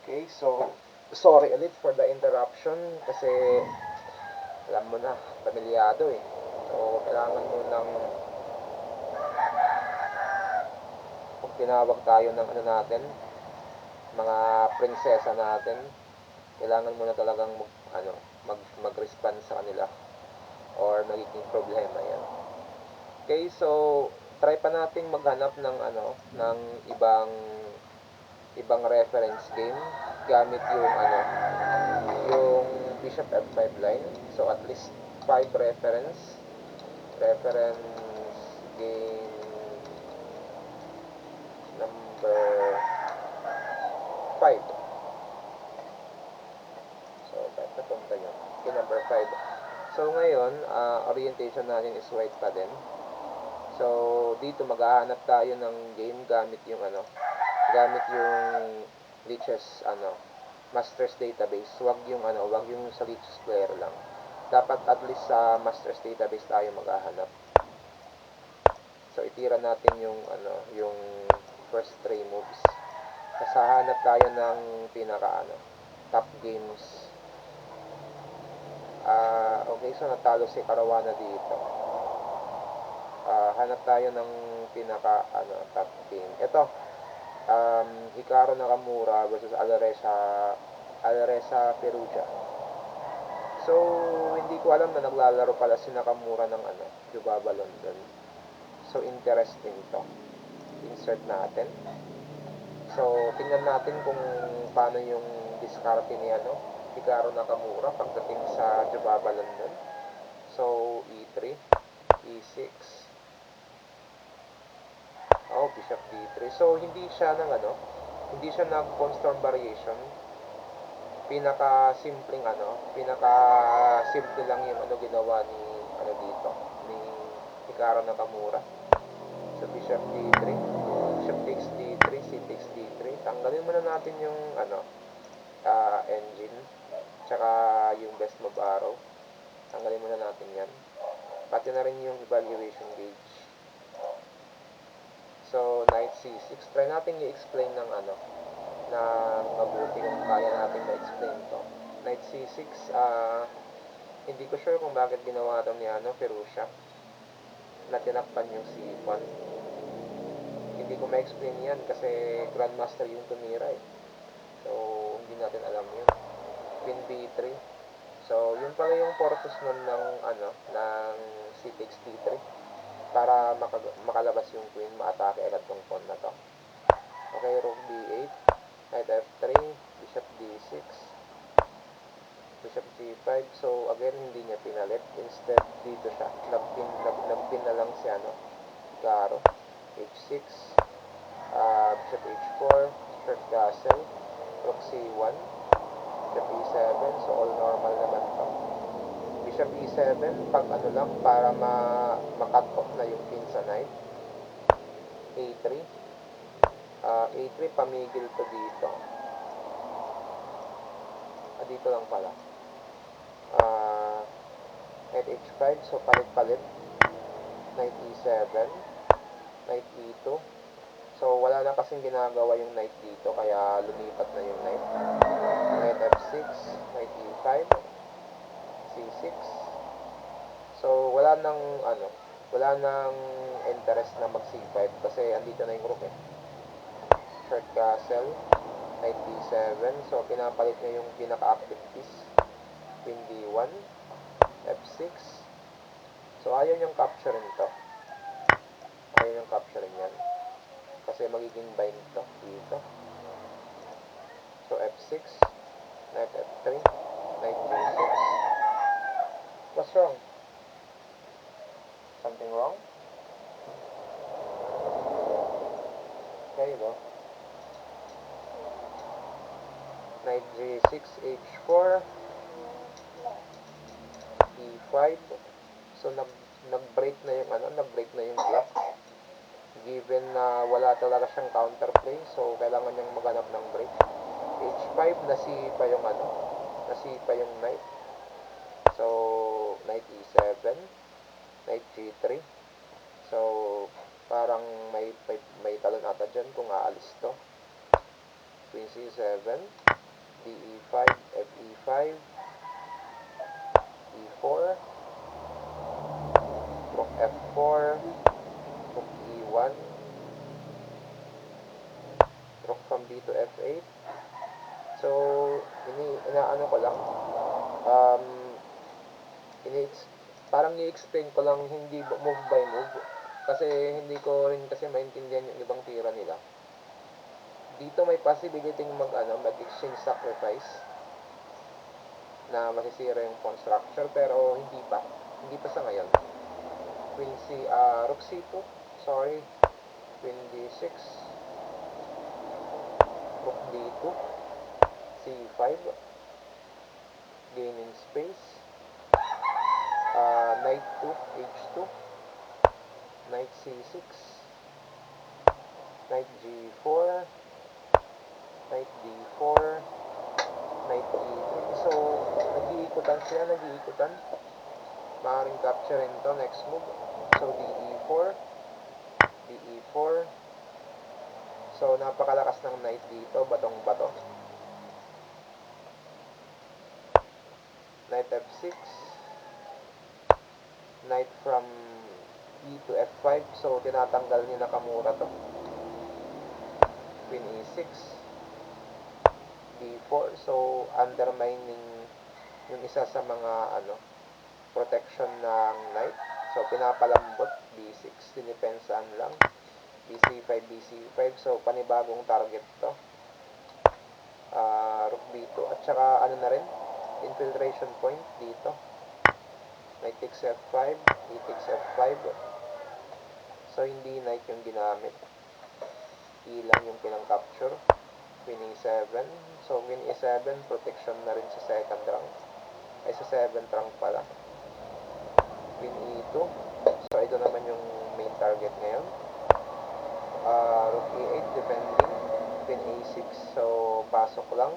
Okay, so sorry ulit for the interruption kasi alam mo na, pamilyado eh. So, kailangan mo ng kung tinawag tayo ng ano natin, mga prinsesa natin, kailangan mo na talagang mag-respond sa kanila or magiging problema yan. Okay, so try pa nating maghanap ng ng ibang reference game gamit yung bishop f5 line. So at least 5 reference game number 5. So kahit napunta yun. Okay, number 5. So ngayon, orientation natin is white pa din. So dito maghahanap tayo ng game gamit yung Lichess Masters database. Wag yung sa Lichess player lang. Dapat at least sa Masters database tayo maghahanap. So itira natin yung first 3 moves. Hahanap tayo ng top games. Okay, so natalo si Caruana dito. Hanap tayo ng top game. Ito, Hikaru Nakamura versus Alireza Perugia. So, hindi ko alam na naglalaro pala si Nakamura ng Jubaba London. So, interesting to. Insert natin. So, tingnan natin kung paano yung diskarte ni Hikaru Nakamura pagdating sa Jubaba London. So, E3, E6. Bishop D3. So, hindi siya nag-pawn-storm variation. Pinaka-simple lang yung ginawa ni Hikaru Nakamura. So, Bishop D3, Bishop takes D3, C takes D3. Tanggalin muna natin yung engine, tsaka yung best move arrow. Tanggalin muna natin yan. Pati na rin yung evaluation gauge. So, Knight C6. Try natin i-explain ng mabuti kung kaya natin na-explain to. Knight C6, hindi ko sure kung bakit ginawa ito ni Perugia na tinakpan yung C1. Hindi ko ma-explain yan kasi Grandmaster yung tumira eh. So, hindi natin alam yun. Queen B3. So, yun pala yung purpose nun ng C takes D3 para makalabas yung queen, maatake agad tong pawn na to. Okay, Rook B8, Knight F3, Bishop D6, Bishop C5. So, again, hindi niya pinalit. Instead, dito siya. Nagpin na lang si Hikaru. H6, Bishop H4, short castle, Rook C1, Bishop E7. So, all normal naman to. Bishop E7, pag lang, para ma-cut off na yung pin sa knight. A3. A3, pamigil to dito. Dito lang pala. Knight H5, so palit-palit. Knight E7, Knight E2. So, wala na kasing ginagawa yung knight dito, kaya lumipat na yung knight. Knight F6, Knight E5, C6. So, wala nang interest na mag C5 kasi andito na yung rook eh. Short castle, Knight D7. So, pinapalit niya yung pinaka-active piece. Queen D1, F6. So, ayaw niyang capturein to. Ayaw niyang capturein yan. Kasi magiging bind to dito. So, F6, Knight F3, Knight G6. What's wrong? Something wrong? There you go. Knight G6, H4, E5. So nag-break na yung block. Given na wala talaga siyang counterplay, so kailangan niyang maghanap ng break. H5, nasipa yung knight. So Knight E7, Knight G3. So parang may talon ata dyan kung aalis to. Queen C7, F5, FE5, E4, Rook F4, Rook E1, Rook from B to F8. So, inaano ko lang, parang i-explain ko lang, hindi move by move, kasi hindi ko rin kasi maintindihan yung ibang tira nila. Dito may possibility mag-exchange sacrifice na masisira yung pawn structure, pero hindi pa sa ngayon. Rook C2, sorry, Queen D6, Rook D2, C5, gaining space, Knight 2, H2, Knight C6, Knight G4, Knight D4, Knight E3. So, nag-iikutan sila, maaaring capture rin to next move. So, DE4, DE4. So, napakalakas ng knight dito, batong-bato. Knight F6, knight from E to F5. So, tinatanggal ni Nakamura to. Queen E6, D4. So, undermining yung isa sa mga protection ng knight. So, pinapalambot, B6, dinipensahan lang. BC5, BC5. So, panibagong target to. Rook B2. At saka, na rin, infiltration point dito. Knight takes F5, E takes F5. So, hindi knight yung ginamit. E lang yung pinang-capture. Queen E7. So, Queen E7, protection na rin sa second rank. Ay, sa 7th rank pala. Queen E2. So, ito naman yung main target ngayon. Rook E8, defending. Queen A6. So, pasok lang.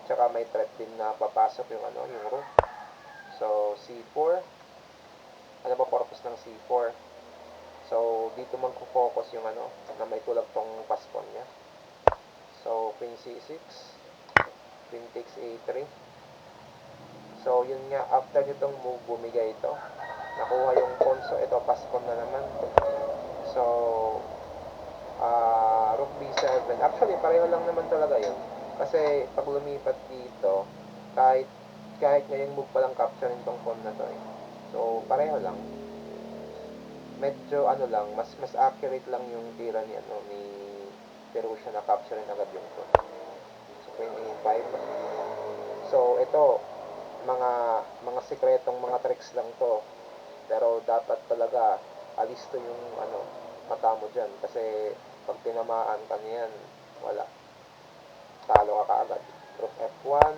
Tsaka may threat din na papasok yung yung rook. So, C4. Ano ba purpose ng C4? So, dito magpo-focus yung na may tulak tong paspon niya. So, Queen C6. Queen takes A3. So, yun nga, after nitong move, bumigay ito. Nakuha yung pawn. So, ito, paspon na naman. So, Rook B7. Actually, pareho lang naman talaga yun. Kasi, pag lumipat dito, kahit ngayong move palang capture itong pawn na to eh. So, pareho lang. Medyo, lang, mas accurate lang yung tira ni, ni Perusia na capture agad yung pawn. So, Queen A5. So, ito, mga sikretong mga tricks lang to, pero dapat talaga alisto yung mata mo dyan, kasi pag tinamaan ka niyan, wala, talo ka kaagad. Rook F1,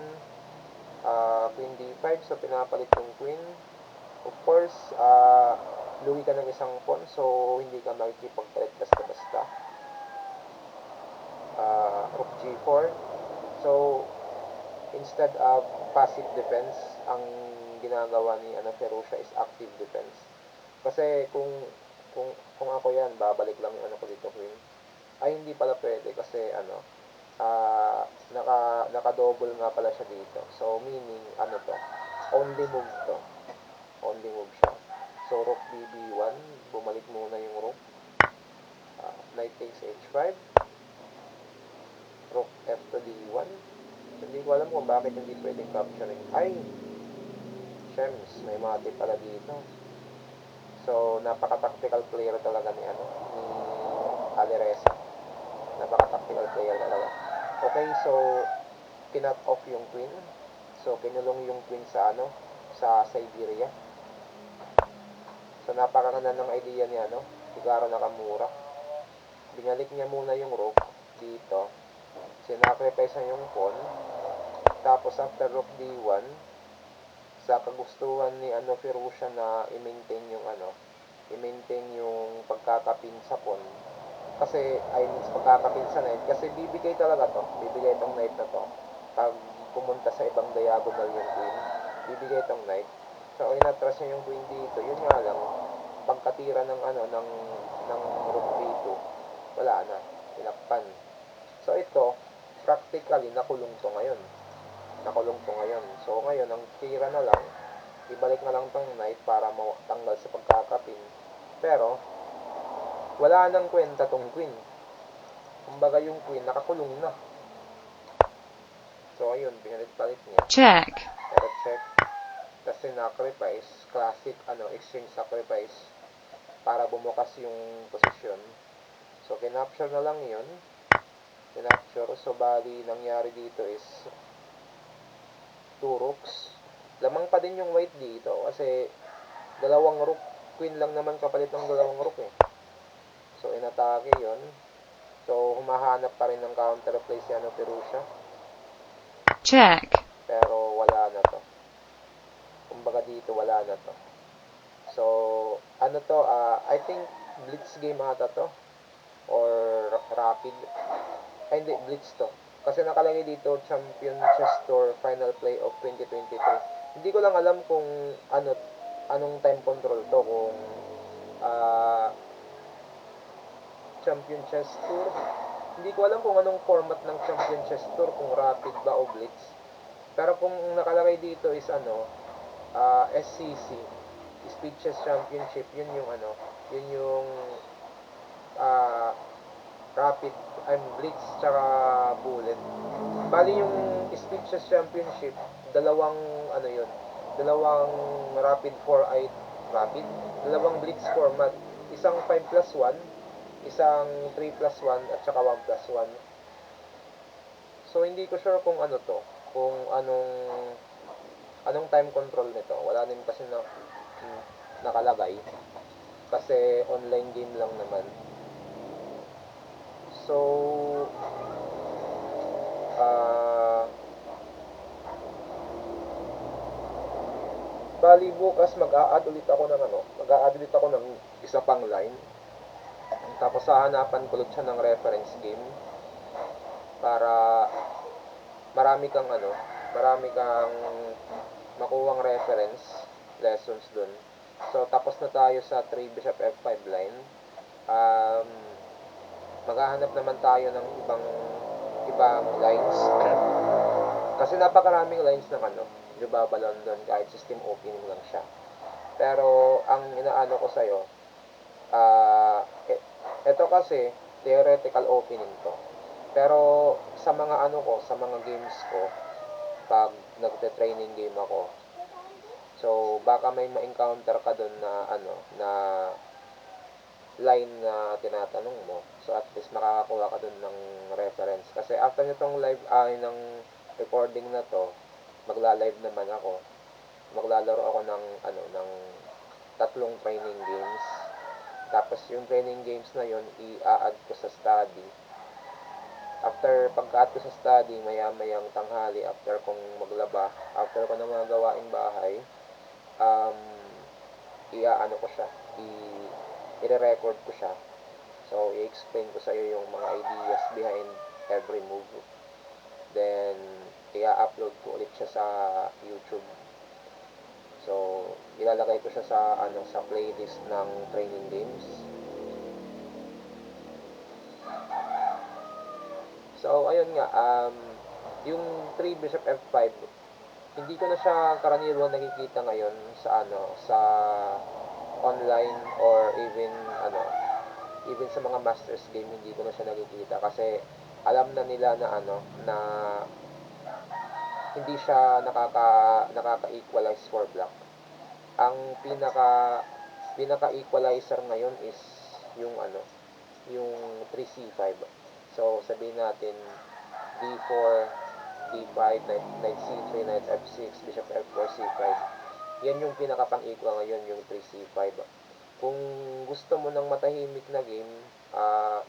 Queen D5. So, pinapalit yung queen. Of course, lugi ka ng isang pawn, so hindi ka makikipag-threat basta-basta. Rook G4. So, instead of passive defense, ang ginagawa ni Perusia is active defense. Kasi kung ako yan, babalik lang yung ko dito, queen. Ay, hindi pala pwede kasi naka-double nga pala siya dito. So, meaning, to, only move to. Only move siya. So, Rook BB1, bumalik muna yung rook. Knight takes H5. Rook F to D1. Hindi ko alam kung bakit hindi pwedeng capturing. Ay! Shems, may mati pala dito. So, napaka-tactical player talaga ni Aleresa. Napaka-tactical player talaga. Okay, so, kinut off yung queen. So, kinulong yung queen sa sa Siberia. So, napakaganda ng idea ni Hikaru Nakamura. Binalik niya muna yung rook dito. Sinacrifice niya yung pawn. Tapos, after rook D1, sa kagustuhan ni Perusia na i-maintain yung i-maintain yung pagkakapin sa pawn. Kasi, pagkakapin sa knight. Kasi bibigay talaga to. Bibigay itong knight na to. Pag pumunta sa ibang diagonal yung queen, bibigay itong knight. So, inatras niya yung queen dito. Yun nga lang, pagkatira ng ng rook D2, wala na. Tinakpan. So, ito, practically, nakulong to ngayon. nakulong to ngayon. So ngayon, ang tira na lang, ibalik na lang tong knight para matanggal sa pagkakapin. Pero, wala nang kwenta tong queen. Kumbaga yung queen, nakakulong na. So ayun, pinalit-palit niya. check, Pero check. Kasi sacrifice, classic, exchange sacrifice para bumukas yung posisyon. So, kinapture na lang yun. Kinapture. So, bali, nangyari dito is 2 rooks. Lamang pa din yung white dito kasi dalawang rook. Queen lang naman kapalit ng dalawang rook eh. So, inatake yun. So, humahanap pa rin ng counterplay si Perusia. check, Pero, wala na to. Kumbaga dito, wala na to. So, I think blitz game ata to. Or rapid. Ay, hindi, blitz to. Kasi nakalagay dito, Champion Chess Tour Final Play of 2023. Hindi ko lang alam kung anong time control to. Kung Champion Chess Tour. Hindi ko alam kung anong format ng Champion Chess Tour. Kung rapid ba o blitz. Pero kung nakalagay dito is SCC. Speed Chess Championship. Yun yung rapid, blitz, tsaka bullet. Bali yung Speed Chess Championship, dalawang rapid 4-eye dalawang blitz format. Isang 5+1, isang 3+1, at saka 1+1. So, hindi ko sure kung kung anong time control nito. Wala din kasi nakalagay. Kasi online game lang naman. So, bali bukas mag-a-add ulit ako ng isa pang line. Tapos hahanapan ko ulit siya ng reference game para marami kang makuwang reference lessons dun. So, tapos na tayo sa 3 bishop f5 line. Maghahanap naman tayo ng ibang lines. Kasi napakaraming lines ng Jubaba London kahit system opening lang siya. Pero ang inaano ko sa'yo, ito kasi theoretical opening to. Pero sa mga sa mga games ko, pag nagte-training game ako, so baka may ma-encounter ka doon na line na tinatanong mo. So, at least makakakuha ka dun ng reference. Kasi after nitong live, ng recording na to, magla-live naman ako. Maglalaro ako ng 3 training games. Tapos, yung training games na yun, i-add ko sa study. After pagka-add ko sa study, maya-mayang tanghali, after kong maglaba, after ko ng mga gawaing bahay, ko siya, i-record ko siya. So, i-explain ko sa iyo yung mga ideas behind every move. Then, i-upload ko ulit siya sa YouTube. So, ilalagay ko siya sa playlist ng training games. So, ayun nga, yung 3 bishop f5, hindi ko na siya karaniwang nakikita ngayon sa online or even sa mga masters game, hindi ko na siya nakikita kasi alam na nila na hindi siya nakaka-equalize for black. Ang pinaka-equalizer ngayon is yung 3c5. So, sabihin natin d4, d5, knight c3, knight f6, bishop f4, c5. Yan yung pinaka-pang-equal ngayon, yung 3c5. Kung gusto mo ng matahimik na game,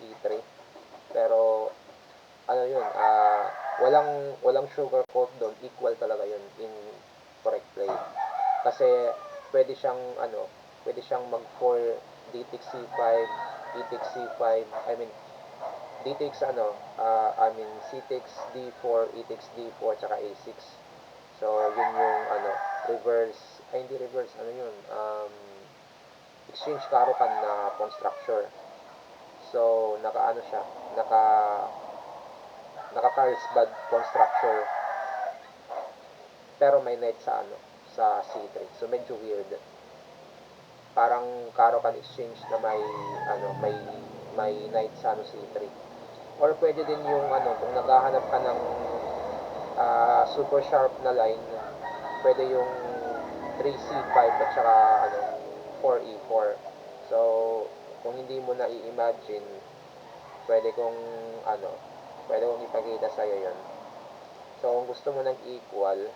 e3. Pero, walang sugarcoat doon. Equal talaga yun in correct play. Kasi, pwede siyang mag-4, d takes c5, e takes c5, d takes c takes d4, e takes d4, tsaka a6. So, yun yung reverse, hindi reverse, exchange karukan na pawn structure. So, naka Carlsbad pawn structure. pero may knight sa ano, sa C3. So medyo weird. Parang Caro-Kann exchange na may ano, may knight sa ano C3. Or pwede din yung ano, kung naghahanap ka ng super sharp na line, pwede yung 3C5 at saka ano, 4E4. So, kung hindi mo na i-imagine, pwede kong ano, pwede kong ipakita sa'yo yun. So, kung gusto mo ng equal,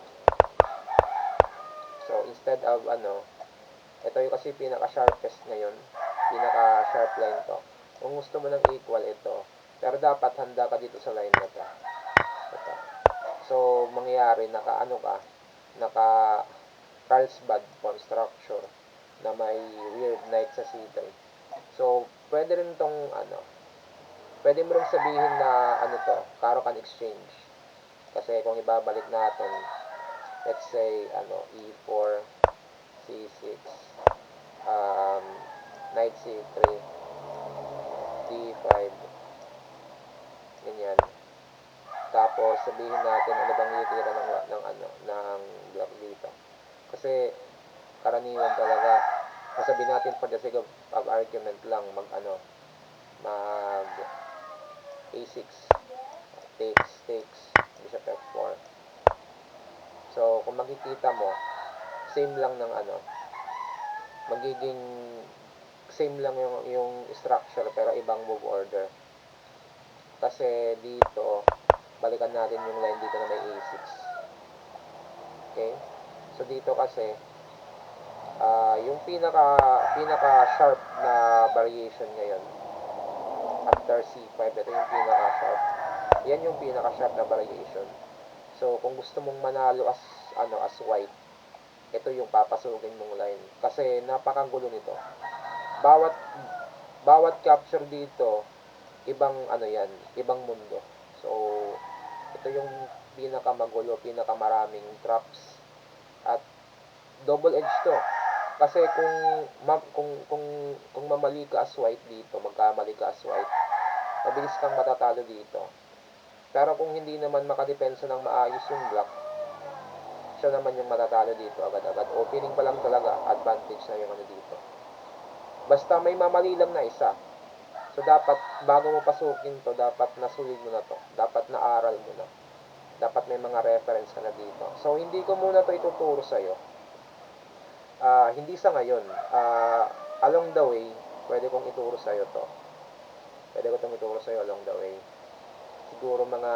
so instead of ano, ito yung kasi pinaka-sharpest ngayon, pinaka-sharp line to. Kung gusto mo ng equal, ito. Pero dapat handa ka dito sa line na to. Ito. So, mangyayari, naka Carlsbad form structure na may weird knight sa C3. So, pwede rin tong ano, pwede mo rin sabihin na ano to, Caro-Kann exchange. Kasi kung ibabalik natin, let's say, ano, E4, C6, knight C3, D5, ganyan. Tapos, sabihin natin ano bang itira ng ano, ng block dito. Kasi, karaniwan talaga, sabihin natin for the sake of argument lang, mag A6, takes, bishop F4. So, kung makikita mo, same lang ng ano, magiging same lang yung structure pero ibang move order. Kasi dito, balikan natin yung line dito na may A6. Okay? So, dito kasi, yung pinaka sharp na variation ngayon after C5, ito yung pinaka sharp. Yan yung pinaka sharp na variation. So kung gusto mong manalo as white, ito yung papasukin mong line kasi napakagulo nito. Bawat capture dito ibang ano yan, ibang mundo. So ito yung pinakamagulo, pinakamaraming traps at double edge to. Kasi kung mamali ka as white dito, magkamali ka as white, mabilis kang matatalo dito. Pero kung hindi naman makadepensa ng maayos yung block, siya naman yung matatalo dito agad-agad. Opening pa lang talaga, advantage na yung ano dito. Basta may mamali lang na isa. So dapat, bago mo pasukin to, dapat nasulig mo na to. Dapat naaral mo na. Dapat may mga reference ka na dito. So hindi ko muna to ituturo sa'yo. Hindi sa ngayon. Along the way, pwede kong ituro sa'yo to. Pwede ko itong ituro sa'yo along the way. Siguro mga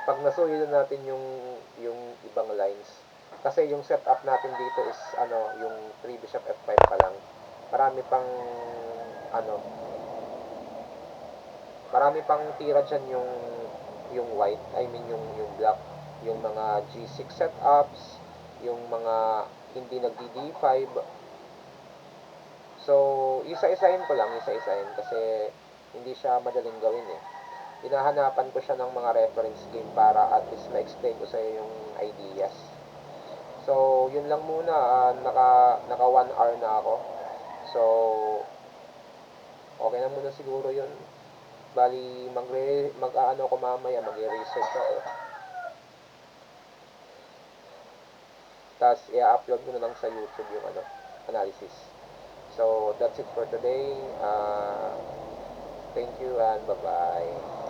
pag nasuyo natin yung ibang lines. Kasi yung setup natin dito is ano, yung 3 bishop F5 pa lang. Marami pang tira diyan yung white, I mean yung black, yung mga G6 setups, yung mga hindi nagdi-D5. So, isa-isahin kasi hindi siya madaling gawin eh. Hinahanapan ko siya ng mga reference game para at least ma-explain ko sa iyo yung ideas. So, yun lang muna. Naka 1 hour na ako. So, okay na muna siguro yun. Bali, mag-aano ko mamaya, mag-research ako. Tapos, i-upload ko na lang sa YouTube yung analysis. So, that's it for today. Thank you and bye-bye.